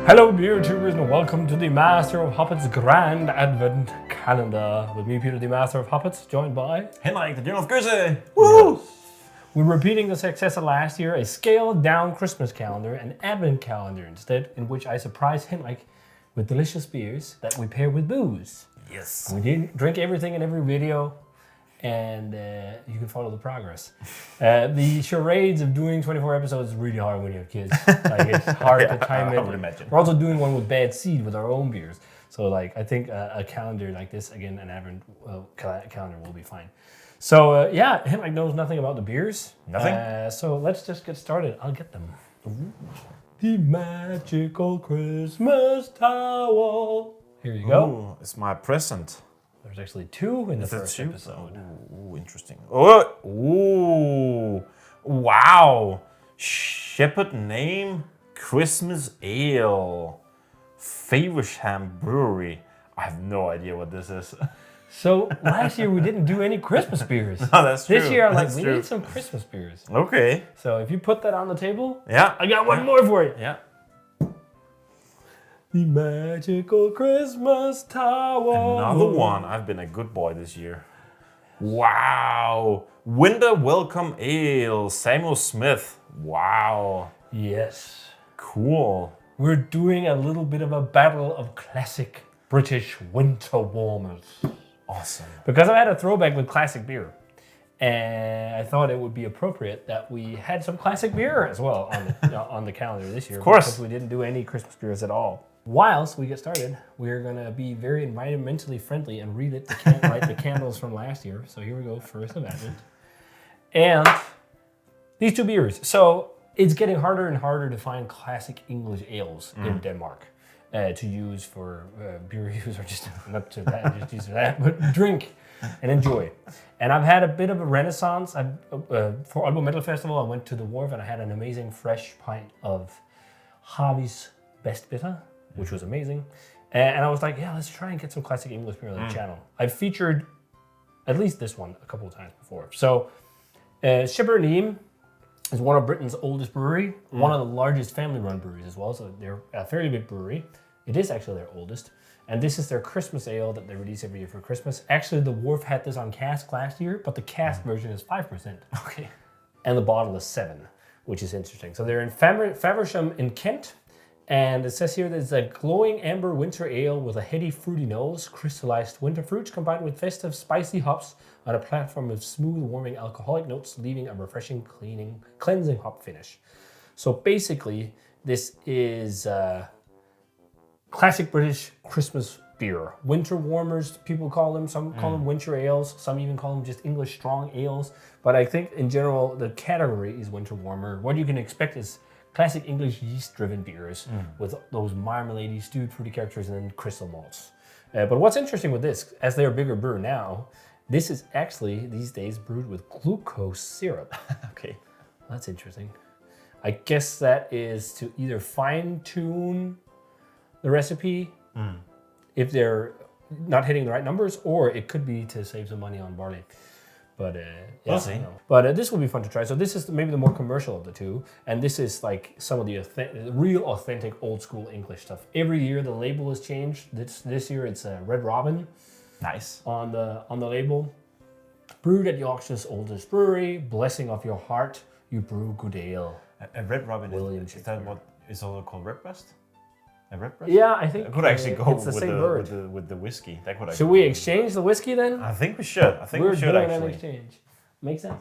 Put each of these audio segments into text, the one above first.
Hello beer tubers and welcome to the Master of Hoppets Grand Advent Calendar. With me, Peter, the Master of Hoppets, joined by... Henrik, the Dean of Gürse. Woo! Yes. We're repeating the success of last year, a scaled down Christmas calendar, an Advent calendar instead, in which I surprised Henrik with delicious beers that we pair with booze. Yes. We didn't drink everything in every video, and you can follow the progress. The charades of doing 24 episodes is really hard when you have kids. Like, it's hard to time it. I would imagine. We're also doing one with Bad Seed with our own beers. So, like, I think a calendar like this, again, an Advent calendar will be fine. So, yeah, Henrik knows nothing about the beers. Nothing? So let's just get started. I'll get them. Ooh. The magical Christmas towel. Here you go. Ooh, it's my present. There's actually two in the Is it first two? episode. Ooh, interesting. Oh, ooh, wow. Shepherd Neame Christmas Ale. Faversham Brewery. I have no idea what this is. So last year we didn't do any Christmas beers. No, that's true. This year I'm like, That's we true. need some Christmas beers. Okay. So if you put that on the table, Yeah. I got one more for you. Yeah. The magical Christmas towel. Another one. I've been a good boy this year. Wow. Winter Welcome Ale. Samuel Smith. Wow. Yes. Cool. We're doing a little bit of a battle of classic British winter warmers. Awesome. Because I had a throwback with classic beer. And I thought it would be appropriate that we had some classic beer as well on the calendar this year. Of course. Because we didn't do any Christmas beers at all. Whilst we get started, we're going to be very environmentally friendly and light the candles from last year. So here we go, first of Advent. And these two beers. So it's getting harder and harder to find classic English ales in Denmark to use for beer use, or just not to that, just use for that, but drink and enjoy. And I've had a bit of a renaissance. For Aalborg Metal Festival, I went to the Wharf and I had an amazing fresh pint of Harvey's Best Bitter, which was amazing. And I was like, yeah, let's try and get some classic English beer on the channel. I've featured at least this one a couple of times before. So Shepherd Neame is one of Britain's oldest brewery, one of the largest family-run breweries as well. So they're a fairly big brewery. It is actually their oldest. And this is their Christmas ale that they release every year for Christmas. Actually, the Wharf had this on cask last year, but the cask version is 5%. Okay. And the bottle is 7%, which is interesting. So they're in Faversham in Kent. And it says here that it's a glowing amber winter ale with a heady fruity nose, crystallized winter fruits combined with festive spicy hops on a platform of smooth, warming alcoholic notes, leaving a refreshing, cleansing hop finish. So basically, this is classic British Christmas beer. Winter warmers, people call them. Some call them winter ales. Some even call them just English strong ales. But I think in general, the category is winter warmer. What you can expect is classic English yeast-driven beers with those marmalade stewed fruity characters and then crystal malts. But what's interesting with this, as they're a bigger brewer now, this is actually, these days, brewed with glucose syrup. Okay. That's interesting. I guess that is to either fine-tune the recipe if they're not hitting the right numbers, or it could be to save some money on barley. But yeah, we'll see. But this will be fun to try. So this is maybe the more commercial of the two, and this is like some of the real authentic old school English stuff. Every year the label has changed. This year it's Red Robin. Nice. On the label. Brewed at Yorkshire's oldest brewery, blessing of your heart, you brew good ale. A Red Robin, William is that Shakespeare. what is also called Redbreast? A Redbreast? Yeah, I think It could actually go it's the same bird. with the whiskey. That could actually Should we exchange the whiskey then? I think we should. I think We're we should doing an actually. exchange. Makes sense.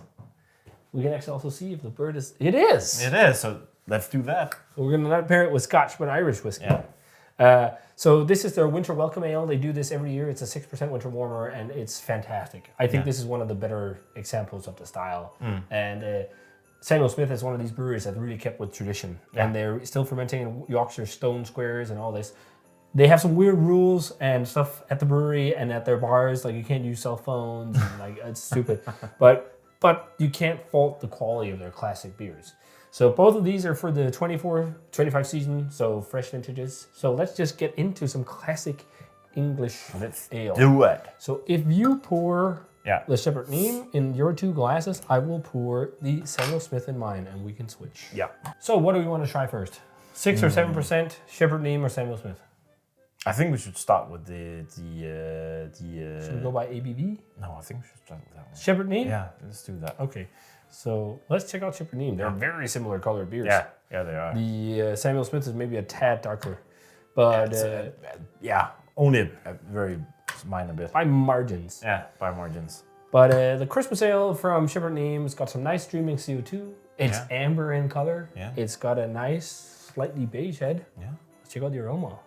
We can actually also see if the bird is. It is. It is. So let's do that. We're gonna not pair it with Scotch, but Irish whiskey. Yeah. So this is their winter welcome ale. They do this every year. It's a 6% winter warmer, and it's fantastic. I think this is one of the better examples of the style. And Samuel Smith is one of these breweries that really kept with tradition, and they're still fermenting in Yorkshire stone squares and all this. They have some weird rules and stuff at the brewery and at their bars, like you can't use cell phones, and like it's stupid. But you can't fault the quality of their classic beers. So both of these are for the 24-25 season, so fresh vintages. So let's just get into some classic English ale. Do it. So if you pour Yeah. the Shepherd Neame in your two glasses, I will pour the Samuel Smith in mine, and we can switch. Yeah. So what do we want to try first? 6 or 7%, Shepherd Neame or Samuel Smith? I think we should start with the Should we go by ABV? No, I think we should start with that one. Shepherd Neame? Yeah, let's do that. Okay, so let's check out Shepherd Neame. They're very similar colored beers. Yeah, they are. The Samuel Smith is maybe a tad darker, but only a very minor bit. by margins. Yeah, by margins. But the Christmas Ale from Shepherd Neame has got some nice streaming CO2. It's amber in color. Yeah. It's got a nice, slightly beige head. Yeah. Let's check out the aroma.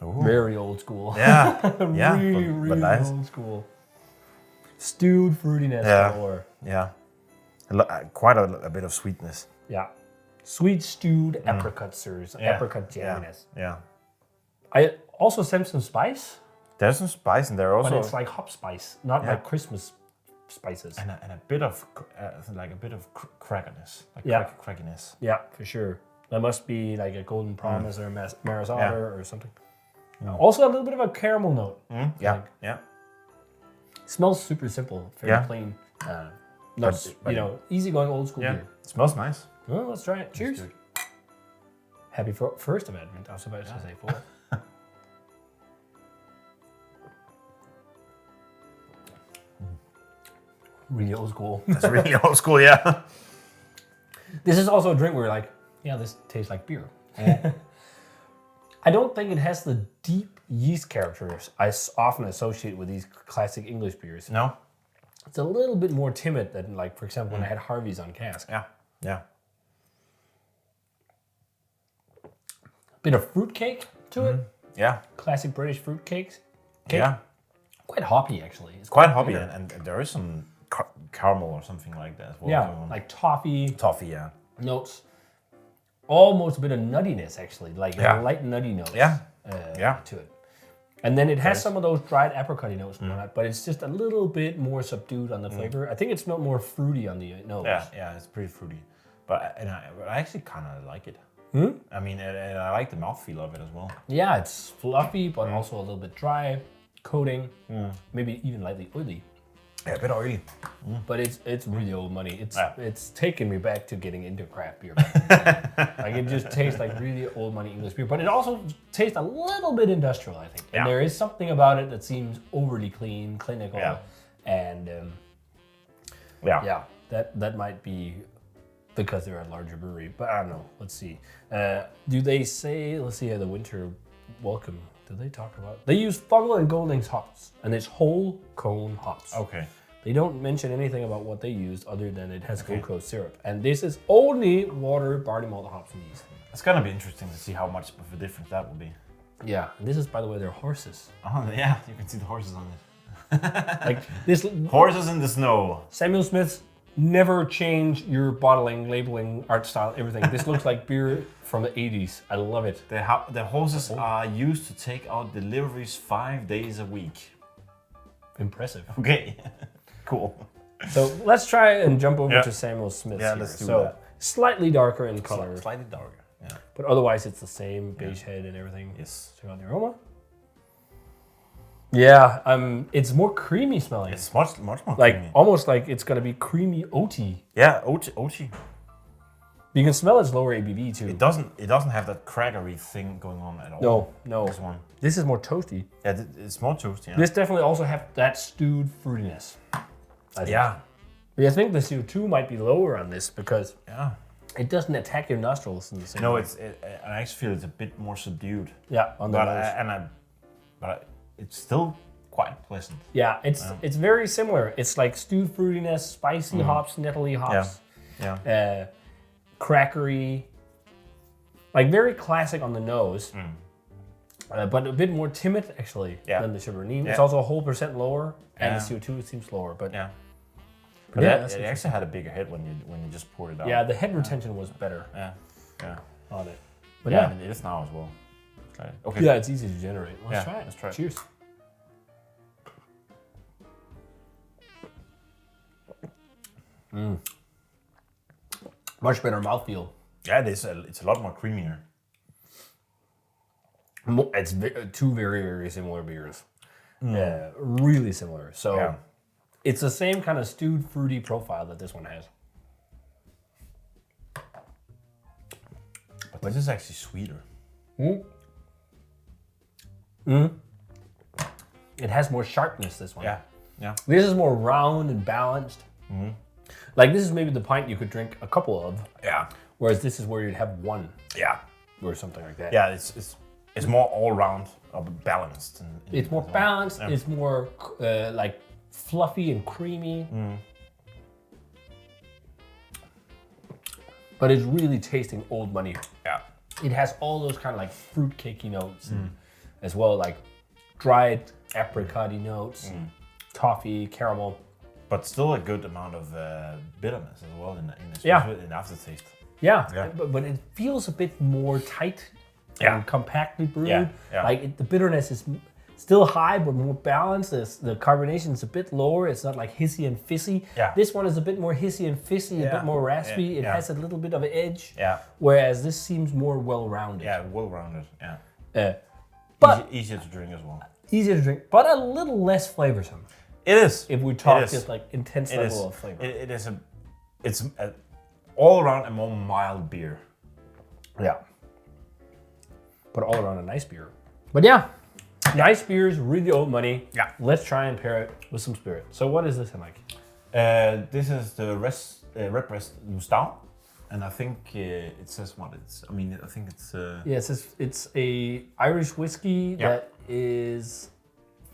Ooh. Very old school. Yeah, yeah, really but nice. old school. Stewed fruitiness galore. Yeah, quite a bit of sweetness. Yeah. Sweet stewed apricot sirs, apricot jamminess. Yeah. I also sense some spice, There's some spice in there also. but it's like hop spice, not like Christmas spices. and a bit of crackerness, like crackiness. Yeah, for sure. That must be like a golden promise or a Maris Otter or something. Also a little bit of a caramel note. Yeah, Like, smells super simple, very plain. Not, easygoing old school beer. It smells nice. Well, let's try it. Cheers. Happy first of Advent. I was about to say fourth. Really old school. It's really old school, yeah. This is also a drink where you're like, this tastes like beer. I don't think it has the deep yeast characters I often associate with these classic English beers. No? It's a little bit more timid than, like, for example, when I had Harvey's on cask. Yeah. Bit of fruitcake to it. Yeah. Classic British fruitcakes. Yeah. Quite hoppy, actually. It's Quite hoppy, and there is some caramel or something like that as well. Yeah, like toffee toffee, yeah. notes. Almost a bit of nuttiness, actually. Like a light nutty notes to it. And then it has some of those dried apricot notes and whatnot, but it's just a little bit more subdued on the flavor. I think it's not more fruity on the nose. Yeah, it's pretty fruity. But I actually kind of like it. I mean, and I like the mouthfeel of it as well. Yeah, it's fluffy, but also a little bit dry, coating, maybe even lightly oily. Yeah, a bit oily. But it's really old money. It's taken me back to getting into craft beer. Like, it just tastes like really old money English beer, but it also tastes a little bit industrial, I think. And there is something about it that seems overly clean, clinical, and that might be because they're a larger brewery. But I don't know. Let's see. Do they say? Let's see. The winter welcome. Do they talk about? They use Fungal and Goldings hops, and it's whole cone hops. Okay. They don't mention anything about what they used other than it has glucose syrup. And this is only water, barley malt, hops, and yeast. It's gonna be interesting to see how much of a difference that will be. Yeah, and this is, by the way, their horses. Oh yeah, you can see the horses on it. Like this. Horses in the snow. Samuel Smith's never change your bottling, labeling, art style, everything. This looks like beer from the 80s. I love it. The horses are used to take out deliveries 5 days a week. Impressive. Okay. Cool. So let's try and jump over to Samuel Smith's here. Let's do that. Slightly darker in color. Slightly darker. Yeah. But otherwise it's the same beige head and everything. Yes. Check out the aroma. Yeah, it's more creamy smelling. It's much more like creamy. almost like it's gonna be creamy oaty. Yeah, oaty. You can smell its lower ABV too. It doesn't have that crackery thing going on at all. No. This one. This is more toasty. Yeah, it's more toasty. Yeah. This definitely also have that stewed fruitiness. I think. Yeah. But I think the CO2 might be lower on this because Yeah. it doesn't attack your nostrils in the same No, way. I actually feel it's a bit more subdued. Yeah, on the nose. But it's still quite pleasant. Yeah, it's very similar. It's like stewed fruitiness, spicy hops, nettly hops. Yeah. Crackery. Like very classic on the nose. But a bit more timid actually than the Shepherd Neame. It's also a whole percent lower, and the CO2 seems lower. But But it actually had a bigger head when you just poured it out. Yeah, the head retention was better. Yeah. On it. But yeah, and it is now as well. Okay. Yeah, it's easy to generate. Let's try it. Let's try it. Cheers. Much better mouthfeel. Yeah, it is. It's a lot more creamier. It's two very, very similar beers. Really similar. So it's the same kind of stewed, fruity profile that this one has. But this is actually sweeter. It has more sharpness, this one. Yeah, yeah. This is more round and balanced. Like this is maybe the pint you could drink a couple of. Yeah. Whereas this is where you'd have one. Yeah. Or something like that. Yeah, it's more all round, balanced. It's more balanced. Yeah. It's more like fluffy and creamy. But it's really tasting old money. Yeah. It has all those kind of like fruitcakey notes as well, like dried apricot-y notes, toffee, caramel. But still a good amount of bitterness as well in aftertaste. Yeah. But it feels a bit more tight and compactly brewed. Yeah. Like the bitterness is still high, but more balanced. The carbonation is a bit lower. It's not like hissy and fizzy. Yeah. This one is a bit more hissy and fizzy, a bit more raspy. It has a little bit of an edge. Yeah. Whereas this seems more well-rounded. Yeah, well-rounded. Yeah. But easier to drink as well. Easier to drink, but a little less flavorsome. It is. If we talk just like intense level of flavor. It's all around a more mild beer. Yeah. But all around a nice beer. But yeah. Nice beers, really old money. Yeah. Let's try and pair it with some spirit. So what is this, Henrik? This is the Redbreast Lustau, and I think it says what it's. I mean, I think it's. Yeah, it says it's a Irish whiskey that is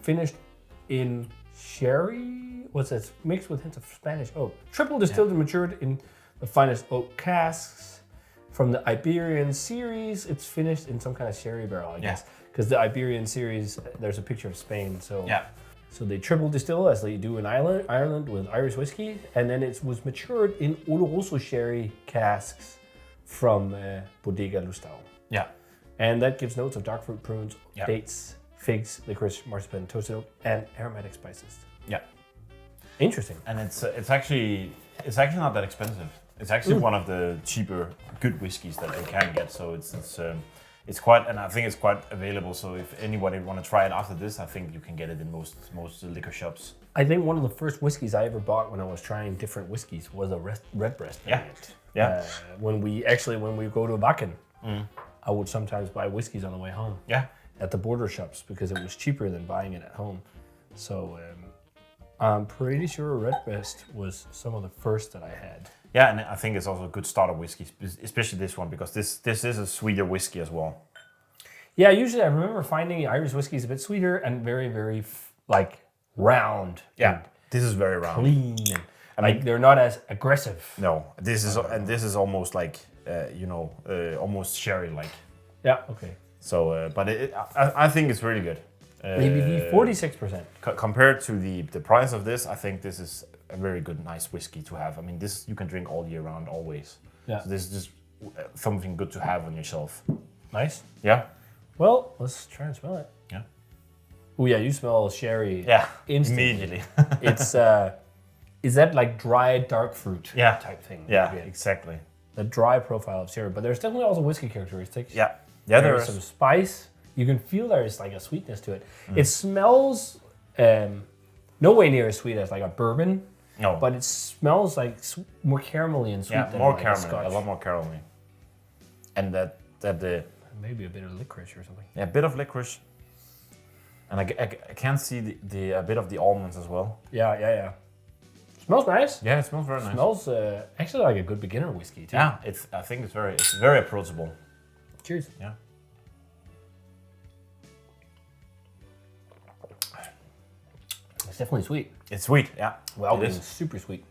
finished in sherry. What's that? Mixed with hints of Spanish oak. Triple distilled and matured in the finest oak casks from the Iberian series. It's finished in some kind of sherry barrel, I guess. Because the Iberian series, there's a picture of Spain, so so they triple distill as they do in Ireland with Irish whiskey, and then it was matured in Oloroso sherry casks from Bodega Lustau. Yeah, and that gives notes of dark fruit, prunes, dates, figs, licorice, marzipan, toasted oak, and aromatic spices. Yeah, interesting. And it's actually not that expensive. It's actually one of the cheaper good whiskeys that you can get. So it's quite, and I think it's quite available. So if anybody want to try it after this, I think you can get it in most liquor shops. I think one of the first whiskeys I ever bought when I was trying different whiskeys was a Redbreast. Yeah. When we go to Bakken, I would sometimes buy whiskeys on the way home. Yeah. At the border shops because it was cheaper than buying it at home. So I'm pretty sure Redbreast was some of the first that I had. Yeah, and I think it's also a good starter whiskey, especially this one, because this is a sweeter whiskey as well. Yeah, usually I remember finding Irish whiskey is a bit sweeter and very, very like round. Yeah, this is very round. Clean. And they're not as aggressive. No, this is almost like, almost sherry-like. Yeah, okay. So, but I think it's really good. ABV 46%. Compared to the price of this, I think this is a very good, nice whiskey to have. I mean, this you can drink all year round, always. Yeah. So this is just something good to have on your shelf. Nice. Yeah. Well, let's try and smell it. Yeah. Oh yeah, you smell sherry. Yeah. Instantly. Immediately. It's is that like dried dark fruit? Type thing. Yeah. Exactly. The dry profile of sherry, but there's definitely also whiskey characteristics. Yeah. Yeah. There's some spice. You can feel there's like a sweetness to it. It smells no way near as sweet as like a bourbon. No. But it smells like more caramelly and sweet than more like caramel, a lot more caramel. And that maybe a bit of licorice or something. Yeah, a bit of licorice. And I can see a bit of the almonds as well. Yeah. Smells nice. Yeah, it smells very nice. Smells actually like a good beginner whiskey too. Yeah, I think it's very approachable. Cheers. Yeah. It's definitely sweet. It's sweet, yeah. Well, it is super sweet.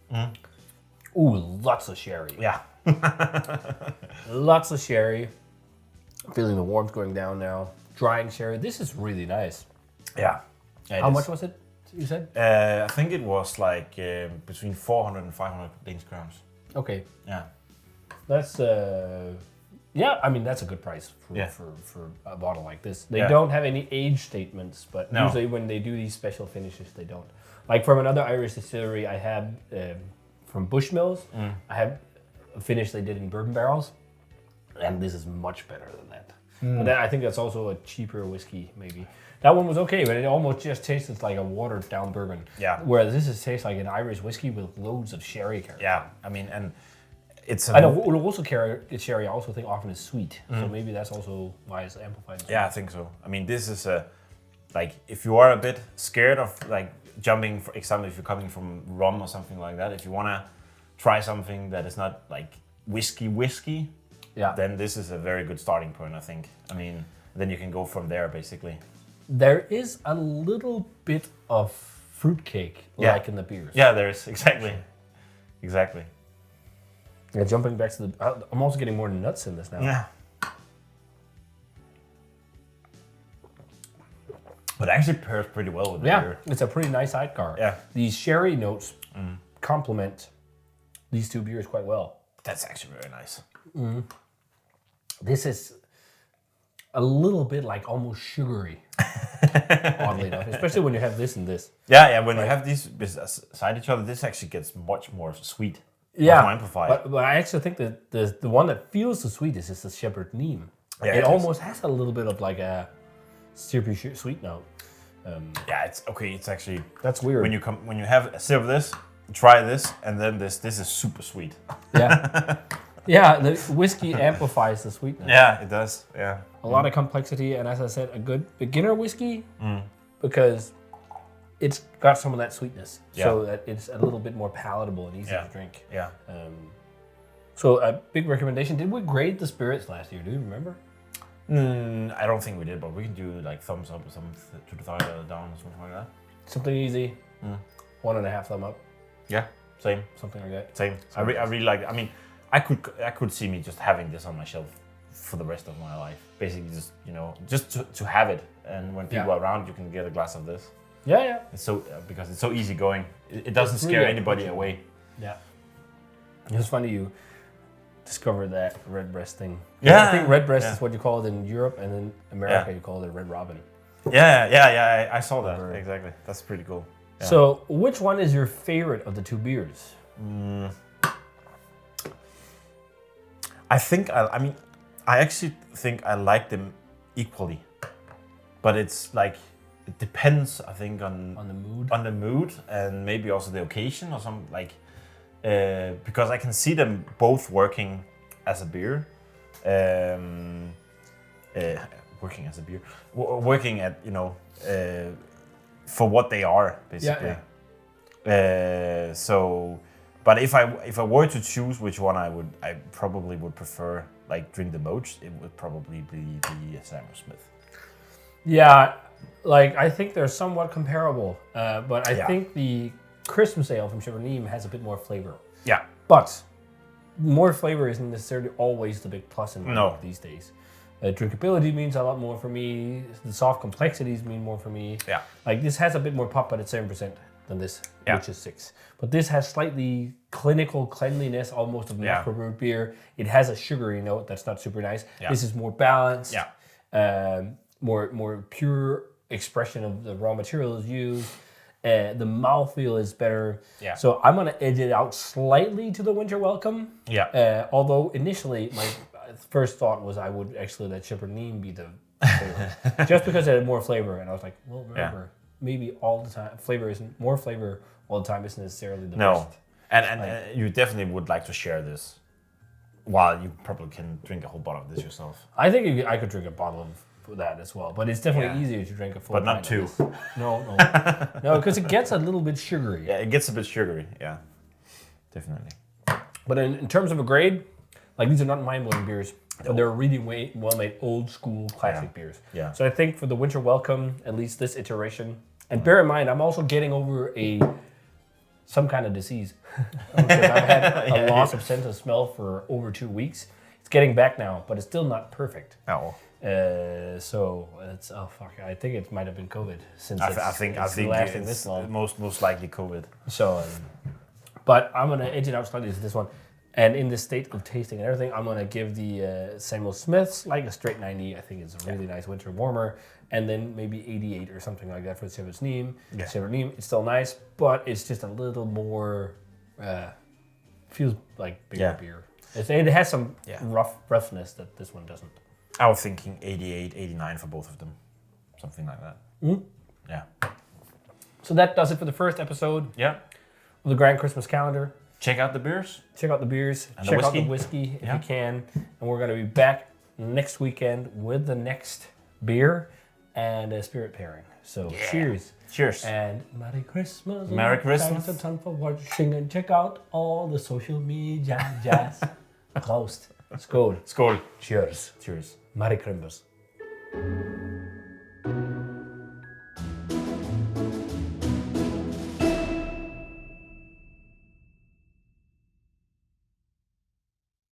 Ooh, lots of sherry. Yeah. Lots of sherry. I'm feeling the warmth going down now. Drying sherry. This is really nice. Yeah. How much was it, you said? I think it was like between 400 and 500 Danish crowns. Okay. Yeah. That's I mean that's a good price for a bottle like this. They don't have any age statements, but usually when they do these special finishes, they don't. Like from another Irish distillery I had from Bushmills, I had a finish they did in bourbon barrels, and this is much better than that. But then I think that's also a cheaper whiskey, maybe. That one was okay, but it almost just tasted like a watered down bourbon. Yeah. Whereas this tastes like an Irish whiskey with loads of sherry character. Yeah, I mean, and I know also sherry I also think often is sweet, so maybe that's also why it's amplified. Yeah, I think so. I mean, this is like if you are a bit scared of like jumping, for example, if you're coming from rum or something like that, if you want to try something that is not like whiskey, then this is a very good starting point, I think. I mean, then you can go from there basically. There is a little bit of fruitcake like in the beers. Yeah, there is exactly. Yeah, jumping back to I'm also getting more nuts in this now. Yeah. But it actually pairs pretty well with the beer. It's a pretty nice sidecar. Yeah. These sherry notes complement these two beers quite well. That's actually very nice. This is a little bit like almost sugary, oddly enough, especially when you have this and this. Yeah, when you have these beside each other, this actually gets much more sweet. Yeah, more amplified. But I actually think that the one that feels the sweetest is the Shepherd Neame. Yeah, it almost has a little bit of like a syrupy sweet note. Yeah, it's okay. It's actually that's weird. When you have a sip of this, try this, and then this is super sweet. Yeah, yeah. The whiskey amplifies the sweetness. Yeah, it does. Yeah, a lot of complexity, and as I said, a good beginner whiskey because it's got some of that sweetness, so that it's a little bit more palatable and easy to drink. Yeah. So a big recommendation. Did we grade the spirits last year? Do you remember? I don't think we did, but we can do like thumbs up or something to the thigh or down or something like that. Something easy. 1.5 thumb up. Yeah, same. Something like that. Same. I really like it. I mean, I could see me just having this on my shelf for the rest of my life. Basically, just to have it, and when people are around, you can get a glass of this. Yeah. It's so because it's so easy going. It doesn't scare anybody away. Yeah. It was funny you discovered that redbreast thing. Yeah. I think redbreast is what you call it in Europe, and in America you call it Red Robin. Yeah. I saw that exactly. That's pretty cool. Yeah. So, which one is your favorite of the two beers? I actually think I like them equally, but it's like it depends. I think on the mood, and maybe also the occasion or something like. Because I can see them both working as a beer, working at for what they are basically. But if I were to choose which one I probably would prefer like drink the most, it would probably be the Samuel Smith. Yeah, like I think they're somewhat comparable, but I think the Christmas ale from Shepherd Neame has a bit more flavor. Yeah. But more flavor isn't necessarily always the big plus in my book these days. Drinkability means a lot more for me. The soft complexities mean more for me. Yeah. Like this has a bit more pop, but it's 7% than this, which is 6. But this has slightly clinical cleanliness, almost of microbrewed beer. It has a sugary note that's not super nice. Yeah. This is more balanced. Yeah. More pure expression of the raw materials used. The mouthfeel is better. Yeah. So I'm going to edge it out slightly to the Winter Welcome. Yeah. Although initially my first thought was I would actually let Shepherd Neame be the favorite. Just because it had more flavor. And I was like, well, remember, maybe all the time, more flavor all the time isn't necessarily the best. And you definitely would like to share this. While you probably can drink a whole bottle of this yourself. I think I could drink a bottle of that as well, but it's definitely easier to drink a full. But not 2. No, because it gets a little bit sugary. Yeah, it gets a bit sugary. Yeah, definitely. But in terms of a grade, like these are not mind-blowing beers, but they're really well-made, old-school classic beers. Yeah. So I think for the Winter Welcome, at least this iteration, and bear in mind, I'm also getting over some kind of disease. Because I've had a loss of sense of smell for over 2 weeks. It's getting back now, but it's still not perfect. Oh. So it's I think it might have been COVID since I think lasting this long. Most likely COVID. So, but I'm gonna edge it out slightly to this one, and in the state of tasting and everything, I'm gonna give the Samuel Smith's like a straight 90. I think it's a really nice winter warmer, and then maybe 88 or something like that for the Shepherd Neame. Yeah. Shepherd Neame, it's still nice, but it's just a little more feels like bigger beer. It has some roughness that this one doesn't. I was thinking 88, 89 for both of them. Something like that. Mm-hmm. Yeah. So that does it for the first episode of the Grand Christmas Calendar. check out the beers. Check out the beers. And check the out the whiskey. whiskey if Yeah. you can. And we're going to be back next weekend with the next beer and a spirit pairing. So cheers. Cheers. And Merry Christmas. Merry Christmas. Thanks a ton for watching and check out all the social media jazz. Prost. Skål. Skål. Cheers. Cheers. Merry Christmas.